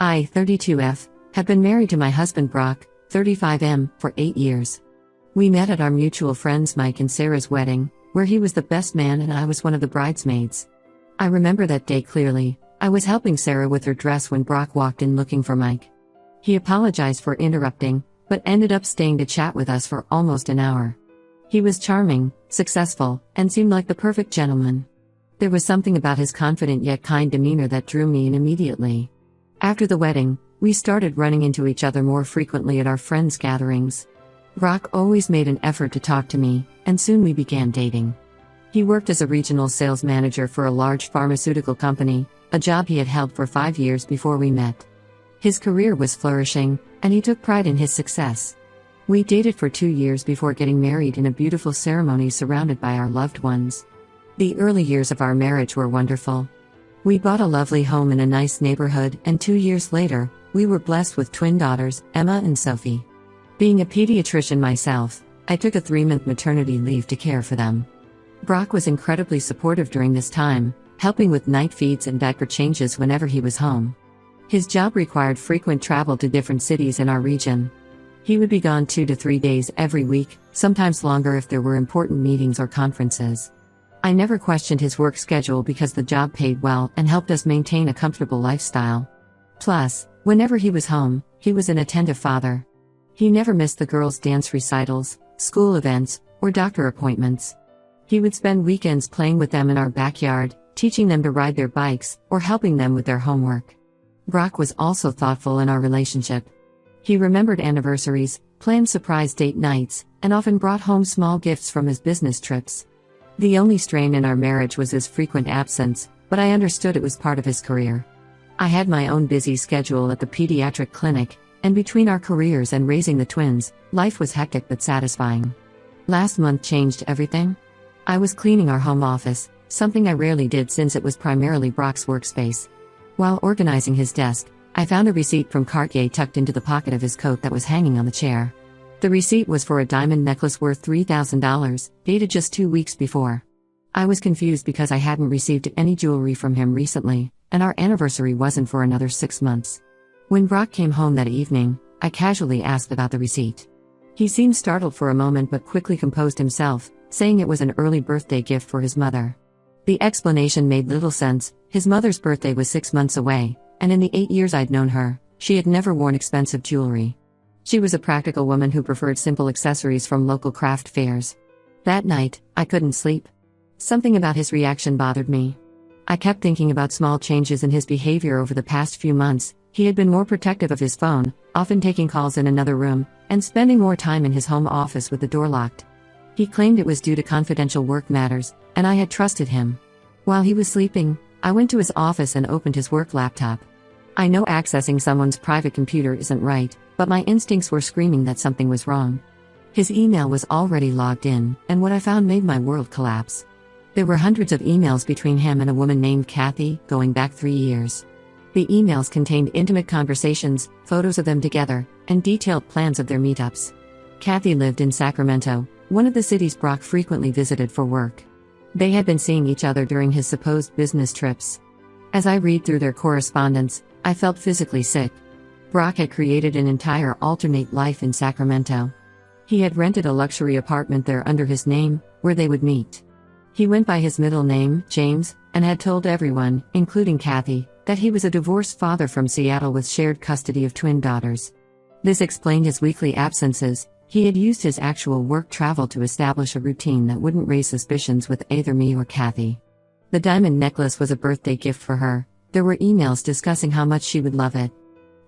I, 32F, have been married to my husband Brock, 35M, for 8 years. We met at our mutual friends Mike and Sarah's wedding, where he was the best man and I was one of the bridesmaids. I remember that day clearly. I was helping Sarah with her dress when Brock walked in looking for Mike. He apologized for interrupting, but ended up staying to chat with us for almost an hour. He was charming, successful, and seemed like the perfect gentleman. There was something about his confident yet kind demeanor that drew me in immediately. After the wedding, we started running into each other more frequently at our friends' gatherings. Brock always made an effort to talk to me, and soon we began dating. He worked as a regional sales manager for a large pharmaceutical company, a job he had held for 5 years before we met. His career was flourishing, and he took pride in his success. We dated for 2 years before getting married in a beautiful ceremony surrounded by our loved ones. The early years of our marriage were wonderful. We bought a lovely home in a nice neighborhood, and 2 years later, we were blessed with twin daughters, Emma and Sophie. Being a pediatrician myself, I took a 3-month maternity leave to care for them. Brock was incredibly supportive during this time, helping with night feeds and diaper changes whenever he was home. His job required frequent travel to different cities in our region. He would be gone 2 to 3 days every week, sometimes longer if there were important meetings or conferences. I never questioned his work schedule because the job paid well and helped us maintain a comfortable lifestyle. Plus, whenever he was home, he was an attentive father. He never missed the girls' dance recitals, school events, or doctor appointments. He would spend weekends playing with them in our backyard, teaching them to ride their bikes, or helping them with their homework. Brock was also thoughtful in our relationship. He remembered anniversaries, planned surprise date nights, and often brought home small gifts from his business trips. The only strain in our marriage was his frequent absence, but I understood it was part of his career. I had my own busy schedule at the pediatric clinic, and between our careers and raising the twins, life was hectic but satisfying. Last month changed everything. I was cleaning our home office, something I rarely did since it was primarily Brock's workspace. While organizing his desk, I found a receipt from Cartier tucked into the pocket of his coat that was hanging on the chair. The receipt was for a diamond necklace worth $3,000, dated just 2 weeks before. I was confused because I hadn't received any jewelry from him recently, and our anniversary wasn't for another 6 months. When Brock came home that evening, I casually asked about the receipt. He seemed startled for a moment but quickly composed himself, saying it was an early birthday gift for his mother. The explanation made little sense. His mother's birthday was 6 months away, and in the 8 years I'd known her, she had never worn expensive jewelry. She was a practical woman who preferred simple accessories from local craft fairs. That night, I couldn't sleep. Something about his reaction bothered me. I kept thinking about small changes in his behavior over the past few months. He had been more protective of his phone, often taking calls in another room, and spending more time in his home office with the door locked. He claimed it was due to confidential work matters, and I had trusted him. While he was sleeping, I went to his office and opened his work laptop. I know accessing someone's private computer isn't right, but my instincts were screaming that something was wrong. His email was already logged in, and what I found made my world collapse. There were hundreds of emails between him and a woman named Kathy, going back 3 years. The emails contained intimate conversations, photos of them together, and detailed plans of their meetups. Kathy lived in Sacramento, one of the cities Brock frequently visited for work. They had been seeing each other during his supposed business trips. As I read through their correspondence, I felt physically sick. Brock had created an entire alternate life in Sacramento. He had rented a luxury apartment there under his name, where they would meet. He went by his middle name, James, and had told everyone, including Kathy, that he was a divorced father from Seattle with shared custody of twin daughters. This explained his weekly absences. He had used his actual work travel to establish a routine that wouldn't raise suspicions with either me or Kathy. The diamond necklace was a birthday gift for her. There were emails discussing how much she would love it.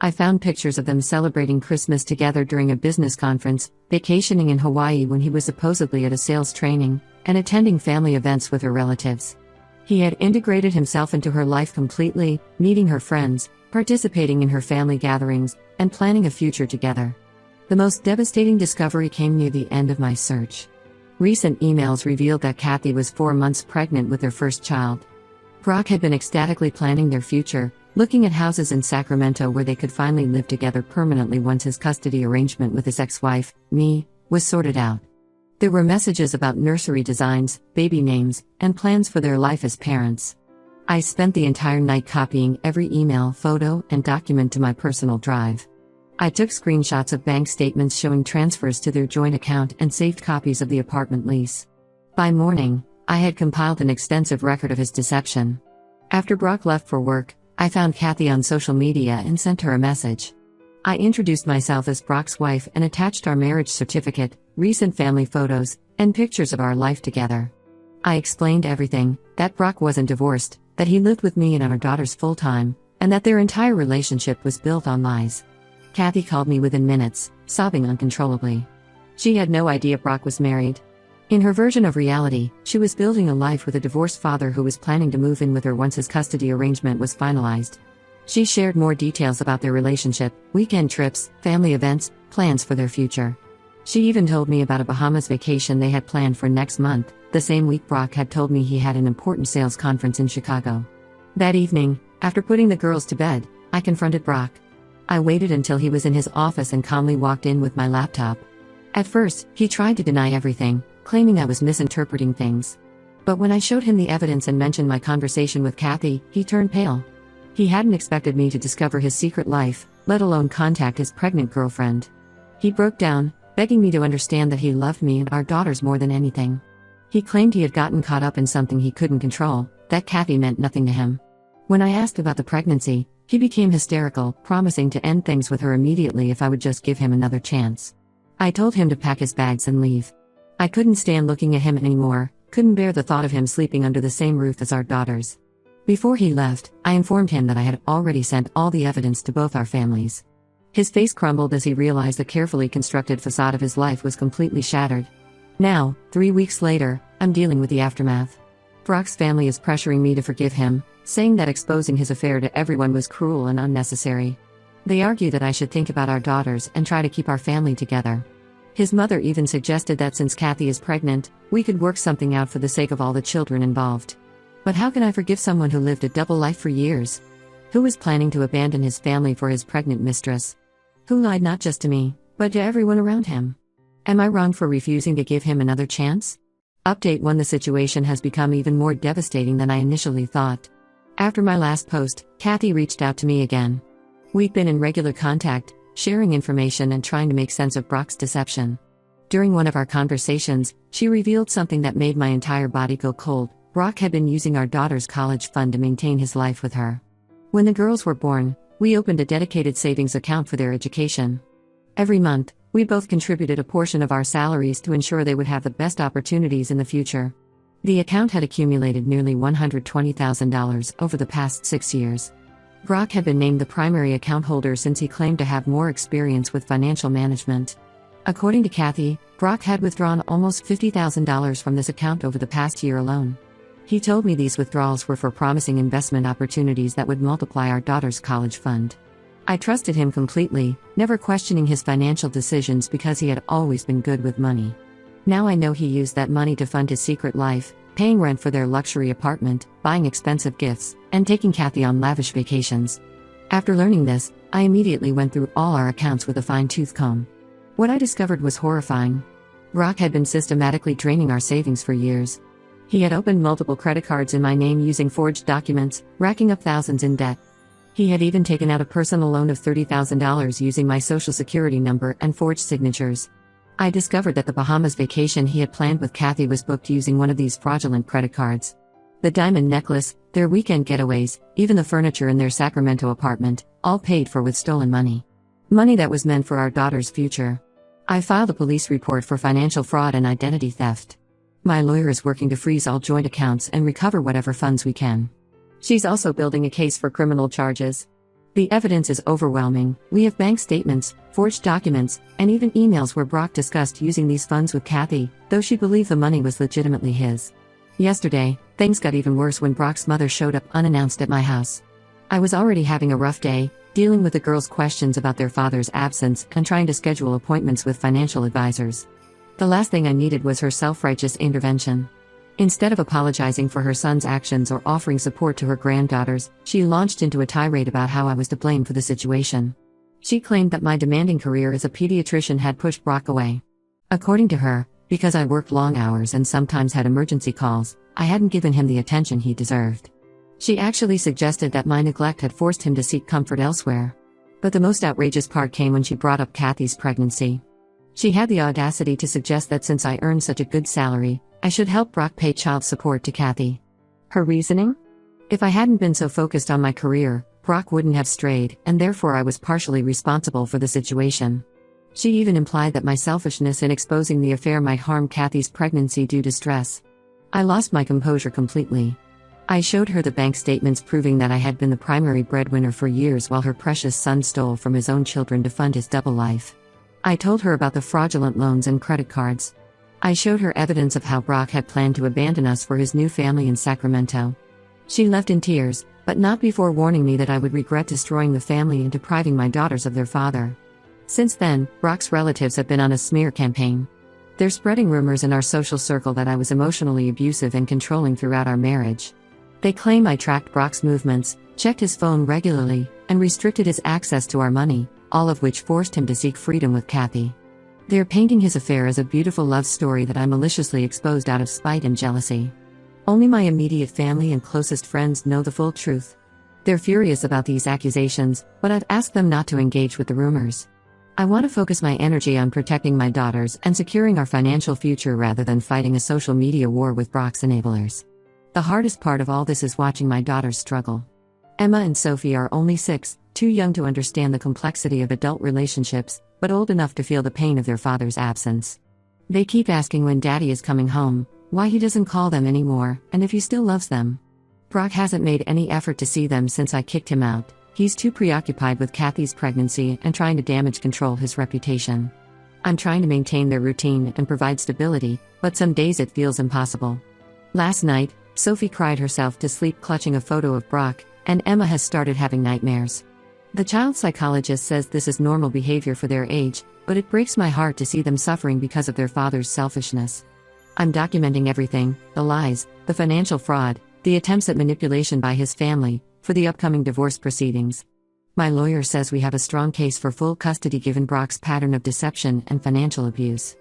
I found pictures of them celebrating Christmas together during a business conference, vacationing in Hawaii when he was supposedly at a sales training, and attending family events with her relatives. He had integrated himself into her life completely, meeting her friends, participating in her family gatherings, and planning a future together. The most devastating discovery came near the end of my search. Recent emails revealed that Kathy was 4 months pregnant with their first child. Brock had been ecstatically planning their future, looking at houses in Sacramento where they could finally live together permanently once his custody arrangement with his ex-wife, me, was sorted out. There were messages about nursery designs, baby names, and plans for their life as parents. I spent the entire night copying every email, photo, and document to my personal drive. I took screenshots of bank statements showing transfers to their joint account and saved copies of the apartment lease. By morning, I had compiled an extensive record of his deception. After Brock left for work, I found Kathy on social media and sent her a message. I introduced myself as Brock's wife and attached our marriage certificate, recent family photos, and pictures of our life together. I explained everything, that Brock wasn't divorced, that he lived with me and our daughters full-time, and that their entire relationship was built on lies. Kathy called me within minutes, sobbing uncontrollably. She had no idea Brock was married. In her version of reality, she was building a life with a divorced father who was planning to move in with her once his custody arrangement was finalized. She shared more details about their relationship, weekend trips, family events, plans for their future. She even told me about a Bahamas vacation they had planned for next month, the same week Brock had told me he had an important sales conference in Chicago. That evening, after putting the girls to bed, I confronted Brock. I waited until he was in his office and calmly walked in with my laptop. At first, he tried to deny everything, claiming I was misinterpreting things. But when I showed him the evidence and mentioned my conversation with Kathy, he turned pale. He hadn't expected me to discover his secret life, let alone contact his pregnant girlfriend. He broke down, begging me to understand that he loved me and our daughters more than anything. He claimed he had gotten caught up in something he couldn't control, that Kathy meant nothing to him. When I asked about the pregnancy, he became hysterical, promising to end things with her immediately if I would just give him another chance. I told him to pack his bags and leave. I couldn't stand looking at him anymore, couldn't bear the thought of him sleeping under the same roof as our daughters. Before he left, I informed him that I had already sent all the evidence to both our families. His face crumbled as he realized the carefully constructed facade of his life was completely shattered. Now, 3 weeks later, I'm dealing with the aftermath. Brock's family is pressuring me to forgive him, saying that exposing his affair to everyone was cruel and unnecessary. They argue that I should think about our daughters and try to keep our family together. His mother even suggested that since Kathy is pregnant, we could work something out for the sake of all the children involved. But how can I forgive someone who lived a double life for years? Who was planning to abandon his family for his pregnant mistress? Who lied not just to me, but to everyone around him? Am I wrong for refusing to give him another chance? Update 1: The situation has become even more devastating than I initially thought. After my last post, Kathy reached out to me again. We've been in regular contact, sharing information and trying to make sense of Brock's deception. During one of our conversations, she revealed something that made my entire body go cold. Brock had been using our daughter's college fund to maintain his life with her. When the girls were born, we opened a dedicated savings account for their education. Every month, we both contributed a portion of our salaries to ensure they would have the best opportunities in the future. The account had accumulated nearly $120,000 over the past 6 years. Brock had been named the primary account holder since he claimed to have more experience with financial management. According to Kathy, Brock had withdrawn almost $50,000 from this account over the past year alone. He told me these withdrawals were for promising investment opportunities that would multiply our daughter's college fund. I trusted him completely, never questioning his financial decisions because he had always been good with money. Now I know he used that money to fund his secret life, paying rent for their luxury apartment, buying expensive gifts, and taking Kathy on lavish vacations. After learning this, I immediately went through all our accounts with a fine-tooth comb. What I discovered was horrifying. Brock had been systematically draining our savings for years. He had opened multiple credit cards in my name using forged documents, racking up thousands in debt. He had even taken out a personal loan of $30,000 using my social security number and forged signatures. I discovered that the Bahamas vacation he had planned with Kathy was booked using one of these fraudulent credit cards. The diamond necklace, their weekend getaways, even the furniture in their Sacramento apartment, all paid for with stolen money. Money that was meant for our daughter's future. I filed a police report for financial fraud and identity theft. My lawyer is working to freeze all joint accounts and recover whatever funds we can. She's also building a case for criminal charges. The evidence is overwhelming. We have bank statements, forged documents, and even emails where Brock discussed using these funds with Kathy, though she believed the money was legitimately his. Yesterday, things got even worse when Brock's mother showed up unannounced at my house. I was already having a rough day, dealing with the girls' questions about their father's absence and trying to schedule appointments with financial advisors. The last thing I needed was her self-righteous intervention. Instead of apologizing for her son's actions or offering support to her granddaughters, she launched into a tirade about how I was to blame for the situation. She claimed that my demanding career as a pediatrician had pushed Brock away. According to her, because I worked long hours and sometimes had emergency calls, I hadn't given him the attention he deserved. She actually suggested that my neglect had forced him to seek comfort elsewhere. But the most outrageous part came when she brought up Kathy's pregnancy. She had the audacity to suggest that since I earned such a good salary, I should help Brock pay child support to Kathy. Her reasoning? If I hadn't been so focused on my career, Brock wouldn't have strayed, and therefore I was partially responsible for the situation. She even implied that my selfishness in exposing the affair might harm Kathy's pregnancy due to stress. I lost my composure completely. I showed her the bank statements proving that I had been the primary breadwinner for years while her precious son stole from his own children to fund his double life. I told her about the fraudulent loans and credit cards. I showed her evidence of how Brock had planned to abandon us for his new family in Sacramento. She left in tears, but not before warning me that I would regret destroying the family and depriving my daughters of their father. Since then, Brock's relatives have been on a smear campaign. They're spreading rumors in our social circle that I was emotionally abusive and controlling throughout our marriage. They claim I tracked Brock's movements, checked his phone regularly, and restricted his access to our money, all of which forced him to seek freedom with Kathy. They're painting his affair as a beautiful love story that I maliciously exposed out of spite and jealousy. Only my immediate family and closest friends know the full truth. They're furious about these accusations, but I've asked them not to engage with the rumors. I want to focus my energy on protecting my daughters and securing our financial future rather than fighting a social media war with Brock's enablers. The hardest part of all this is watching my daughters struggle. Emma and Sophie are only 6, too young to understand the complexity of adult relationships, but old enough to feel the pain of their father's absence. They keep asking when Daddy is coming home, why he doesn't call them anymore, and if he still loves them. Brock hasn't made any effort to see them since I kicked him out. He's too preoccupied with Kathy's pregnancy and trying to damage control his reputation. I'm trying to maintain their routine and provide stability, but some days it feels impossible. Last night, Sophie cried herself to sleep clutching a photo of Brock, and Emma has started having nightmares. The child psychologist says this is normal behavior for their age, but it breaks my heart to see them suffering because of their father's selfishness. I'm documenting everything, the lies, the financial fraud, the attempts at manipulation by his family, for the upcoming divorce proceedings. My lawyer says we have a strong case for full custody given Brock's pattern of deception and financial abuse.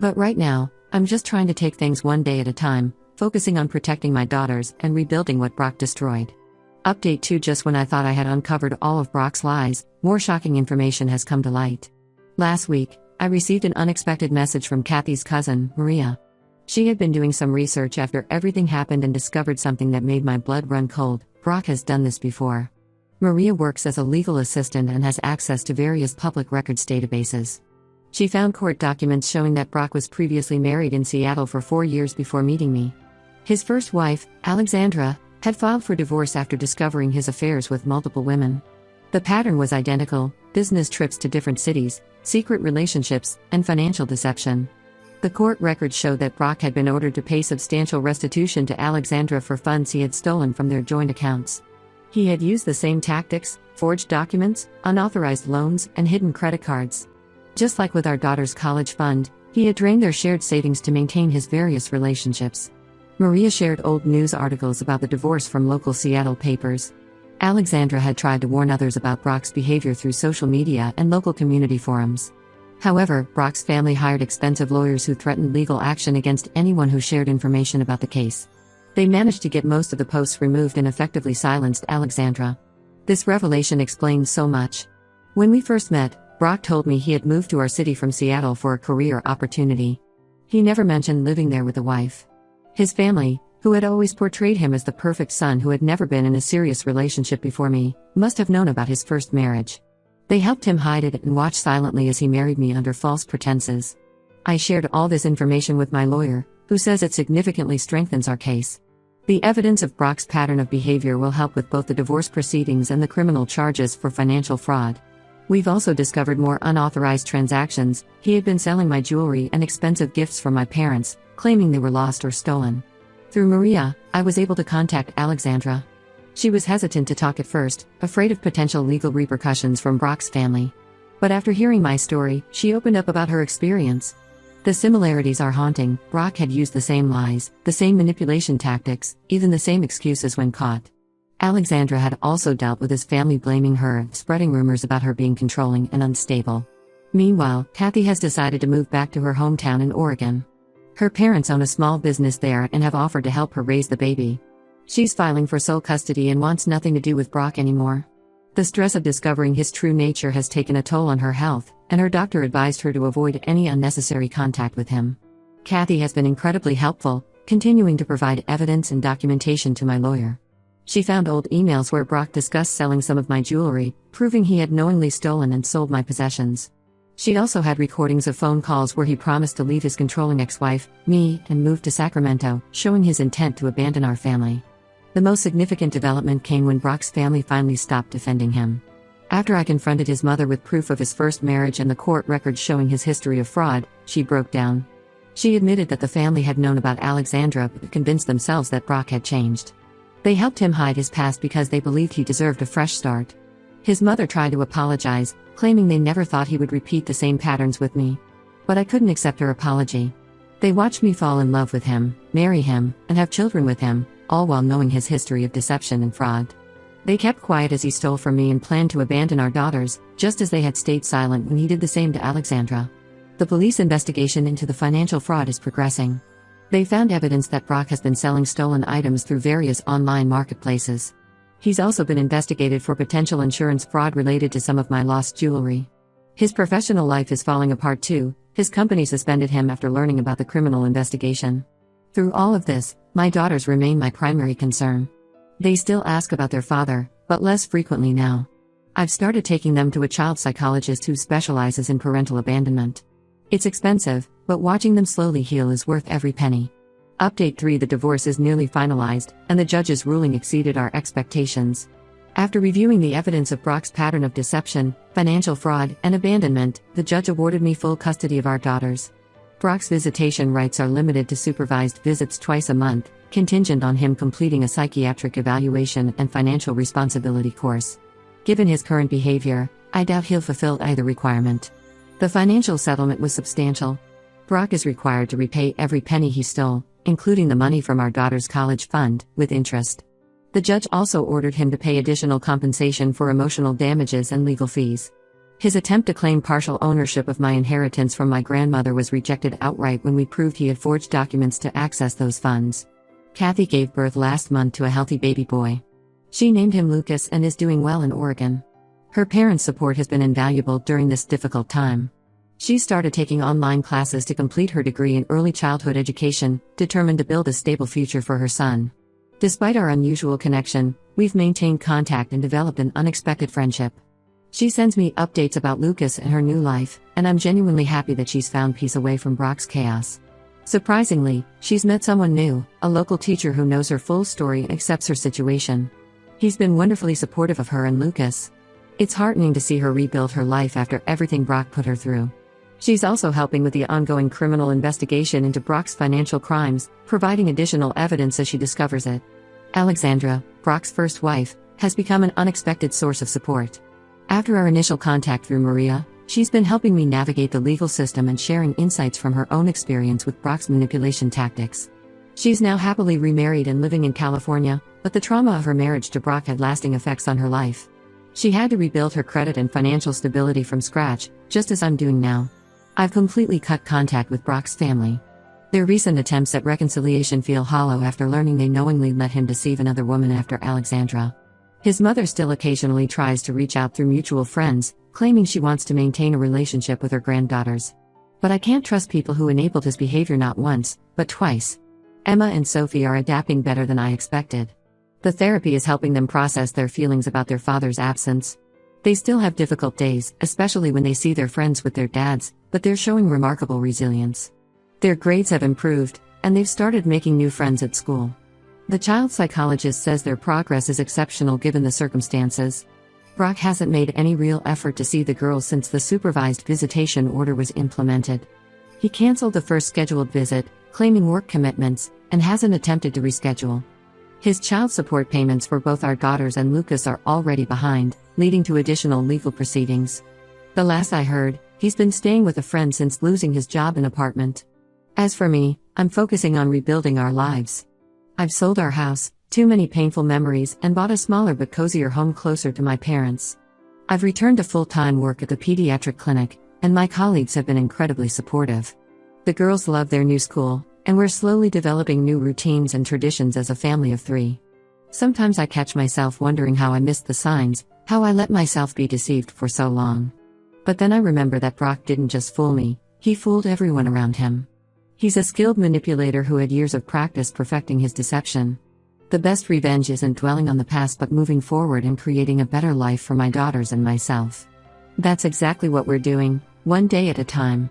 But right now, I'm just trying to take things one day at a time, focusing on protecting my daughters and rebuilding what Brock destroyed. Update 2: Just when I thought I had uncovered all of Brock's lies, more shocking information has come to light. Last week, I received an unexpected message from Kathy's cousin, Maria. She had been doing some research after everything happened and discovered something that made my blood run cold. Brock has done this before. Maria works as a legal assistant and has access to various public records databases. She found court documents showing that Brock was previously married in Seattle for 4 years before meeting me. His first wife, Alexandra, had filed for divorce after discovering his affairs with multiple women. The pattern was identical: business trips to different cities, secret relationships, and financial deception. The court records showed that Brock had been ordered to pay substantial restitution to Alexandra for funds he had stolen from their joint accounts. He had used the same tactics: forged documents, unauthorized loans, and hidden credit cards. Just like with our daughter's college fund, he had drained their shared savings to maintain his various relationships. Maria shared old news articles about the divorce from local Seattle papers. Alexandra had tried to warn others about Brock's behavior through social media and local community forums. However, Brock's family hired expensive lawyers who threatened legal action against anyone who shared information about the case. They managed to get most of the posts removed and effectively silenced Alexandra. This revelation explains so much. When we first met, Brock told me he had moved to our city from Seattle for a career opportunity. He never mentioned living there with a wife. His family, who had always portrayed him as the perfect son who had never been in a serious relationship before me, must have known about his first marriage. They helped him hide it and watched silently as he married me under false pretenses. I shared all this information with my lawyer, who says it significantly strengthens our case. The evidence of Brock's pattern of behavior will help with both the divorce proceedings and the criminal charges for financial fraud. We've also discovered more unauthorized transactions. He had been selling my jewelry and expensive gifts from my parents, claiming they were lost or stolen. Through Maria, I was able to contact Alexandra. She was hesitant to talk at first, afraid of potential legal repercussions from Brock's family. But after hearing my story, she opened up about her experience. The similarities are haunting. Brock had used the same lies, the same manipulation tactics, even the same excuses when caught. Alexandra had also dealt with his family blaming her, spreading rumors about her being controlling and unstable. Meanwhile, Kathy has decided to move back to her hometown in Oregon. Her parents own a small business there and have offered to help her raise the baby. She's filing for sole custody and wants nothing to do with Brock anymore. The stress of discovering his true nature has taken a toll on her health, and her doctor advised her to avoid any unnecessary contact with him. Kathy has been incredibly helpful, continuing to provide evidence and documentation to my lawyer. She found old emails where Brock discussed selling some of my jewelry, proving he had knowingly stolen and sold my possessions. She also had recordings of phone calls where he promised to leave his controlling ex-wife, me, and move to Sacramento, showing his intent to abandon our family. The most significant development came when Brock's family finally stopped defending him. After I confronted his mother with proof of his first marriage and the court records showing his history of fraud, she broke down. She admitted that the family had known about Alexandra but convinced themselves that Brock had changed. They helped him hide his past because they believed he deserved a fresh start. His mother tried to apologize, claiming they never thought he would repeat the same patterns with me. But I couldn't accept her apology. They watched me fall in love with him, marry him, and have children with him, all while knowing his history of deception and fraud. They kept quiet as he stole from me and planned to abandon our daughters, just as they had stayed silent when he did the same to Alexandra. The police investigation into the financial fraud is progressing. They found evidence that Brock has been selling stolen items through various online marketplaces. He's also been investigated for potential insurance fraud related to some of my lost jewelry. His professional life is falling apart too. His company suspended him after learning about the criminal investigation. Through all of this, my daughters remain my primary concern. They still ask about their father, but less frequently now. I've started taking them to a child psychologist who specializes in parental abandonment. It's expensive, but watching them slowly heal is worth every penny. Update 3: The divorce is nearly finalized, and the judge's ruling exceeded our expectations. After reviewing the evidence of Brock's pattern of deception, financial fraud, and abandonment, the judge awarded me full custody of our daughters. Brock's visitation rights are limited to supervised visits twice a month, contingent on him completing a psychiatric evaluation and financial responsibility course. Given his current behavior, I doubt he'll fulfill either requirement. The financial settlement was substantial. Brock is required to repay every penny he stole, including the money from our daughter's college fund, with interest. The judge also ordered him to pay additional compensation for emotional damages and legal fees. His attempt to claim partial ownership of my inheritance from my grandmother was rejected outright when we proved he had forged documents to access those funds. Kathy gave birth last month to a healthy baby boy. She named him Lucas and is doing well in Oregon. Her parents' support has been invaluable during this difficult time. She started taking online classes to complete her degree in early childhood education, determined to build a stable future for her son. Despite our unusual connection, we've maintained contact and developed an unexpected friendship. She sends me updates about Lucas and her new life, and I'm genuinely happy that she's found peace away from Brock's chaos. Surprisingly, she's met someone new, a local teacher who knows her full story and accepts her situation. He's been wonderfully supportive of her and Lucas. It's heartening to see her rebuild her life after everything Brock put her through. She's also helping with the ongoing criminal investigation into Brock's financial crimes, providing additional evidence as she discovers it. Alexandra, Brock's first wife, has become an unexpected source of support. After our initial contact through Maria, she's been helping me navigate the legal system and sharing insights from her own experience with Brock's manipulation tactics. She's now happily remarried and living in California, but the trauma of her marriage to Brock had lasting effects on her life. She had to rebuild her credit and financial stability from scratch, just as I'm doing now. I've completely cut contact with Brock's family. Their recent attempts at reconciliation feel hollow after learning they knowingly let him deceive another woman after Alexandra. His mother still occasionally tries to reach out through mutual friends, claiming she wants to maintain a relationship with her granddaughters. But I can't trust people who enabled his behavior not once, but twice. Emma and Sophie are adapting better than I expected. The therapy is helping them process their feelings about their father's absence. They still have difficult days, especially when they see their friends with their dads, but they're showing remarkable resilience. Their grades have improved, and they've started making new friends at school. The child psychologist says their progress is exceptional given the circumstances. Brock hasn't made any real effort to see the girls since the supervised visitation order was implemented. He canceled the first scheduled visit, claiming work commitments, and hasn't attempted to reschedule. His child support payments for both our daughters and Lucas are already behind, leading to additional legal proceedings. The last I heard, he's been staying with a friend since losing his job and apartment. As for me, I'm focusing on rebuilding our lives. I've sold our house, too many painful memories, and bought a smaller but cozier home closer to my parents. I've returned to full-time work at the pediatric clinic, and my colleagues have been incredibly supportive. The girls love their new school, and we're slowly developing new routines and traditions as a family of 3. Sometimes I catch myself wondering how I missed the signs, how I let myself be deceived for so long. But then I remember that Brock didn't just fool me, he fooled everyone around him. He's a skilled manipulator who had years of practice perfecting his deception. The best revenge isn't dwelling on the past but moving forward and creating a better life for my daughters and myself. That's exactly what we're doing, one day at a time.